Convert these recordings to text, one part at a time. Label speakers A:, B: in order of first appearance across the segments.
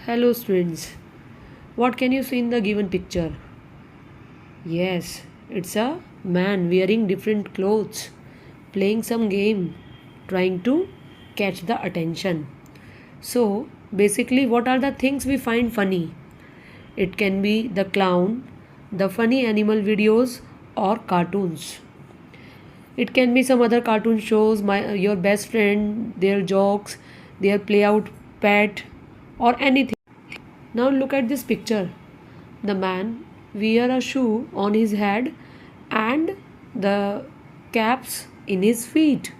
A: Hello students, what can you see in the given picture? Yes, it's a man wearing different clothes, playing some game, trying to catch the attention. So, basically, what are the things we find funny? It can be the clown, the funny animal videos, or cartoons. It can be some other cartoon shows, your best friend, their jokes, their play out pet, or anything. Now look at this picture. The man wear a shoe on his head and the caps in his feet.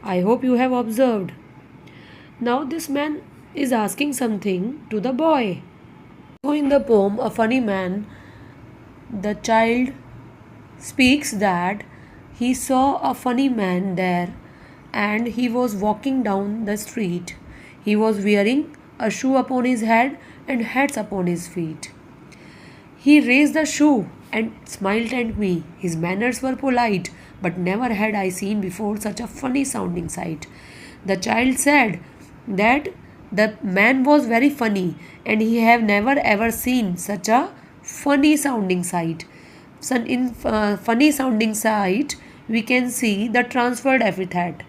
A: I hope you have observed. Now this man is asking something to the boy. So in the poem A Funny Man, the child speaks that he saw a funny man there and he was walking down the street. He was wearing a shoe upon his head and hats upon his feet. He raised the shoe and smiled at me. His manners were polite, but never had I seen before such a funny sounding sight. The child said that the man was very funny and he have never ever seen such a funny sounding sight. So in funny sounding sight, we can see the transferred epithet.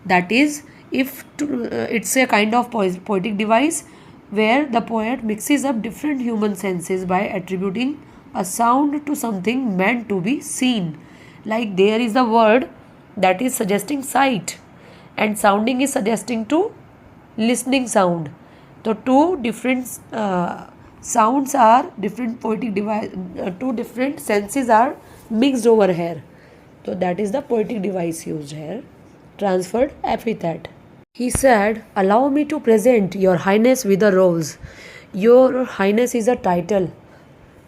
A: That is, it's a kind of poetic device where the poet mixes up different human senses by attributing a sound to something meant to be seen. Like there is the word that is suggesting sight, and sounding is suggesting to listening sound. So two different sounds are different poetic device. Two different senses are mixed over here. So that is the poetic device used here. Transferred epithet. He said, "Allow me to present Your Highness with a rose." Your Highness is a title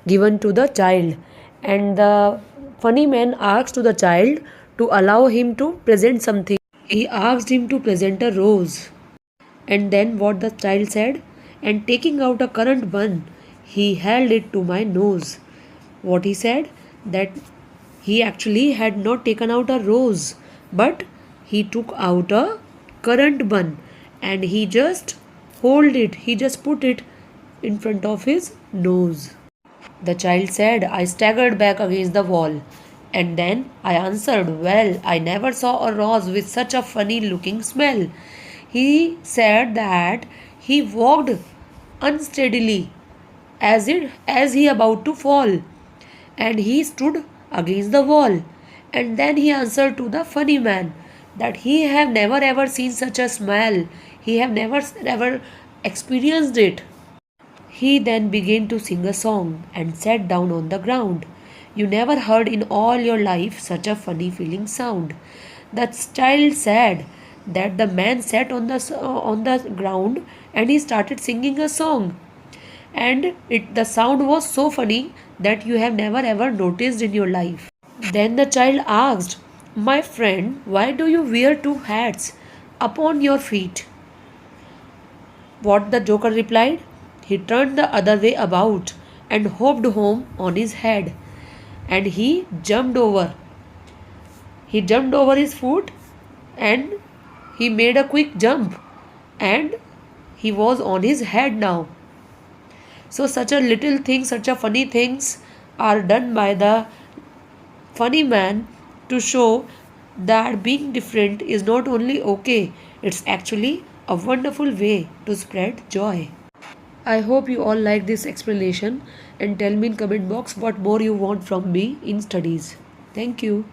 A: given to the child, and the funny man asked to the child to allow him to present something. He asked him to present a rose. And then what the child said? And taking out a currant bun, he held it to my nose. What he said? That he actually had not taken out a rose, but he took out a currant bun and he just he just put it in front of his nose. The child said, I staggered back against the wall, and then I answered, well, I never saw a rose with such a funny looking smell. He said that he walked unsteadily as he about to fall, and he stood against the wall. And then he answered to the funny man that he have never ever seen such a smell. He have never ever experienced it. He then began to sing a song and sat down on the ground. You never heard in all your life such a funny feeling sound. The child said that the man sat on the ground and he started singing a song. And the sound was so funny that you have never ever noticed in your life. Then the child asked, my friend, why do you wear two hats upon your feet? What the joker replied? He turned the other way about and hopped home on his head. And he jumped over. He jumped over his foot and he made a quick jump. And he was on his head now. So such a little thing, such a funny things are done by the funny man to show that being different is not only okay, it's actually a wonderful way to spread joy. I hope you all like this explanation and tell me in comment box what more you want from me in studies. Thank you.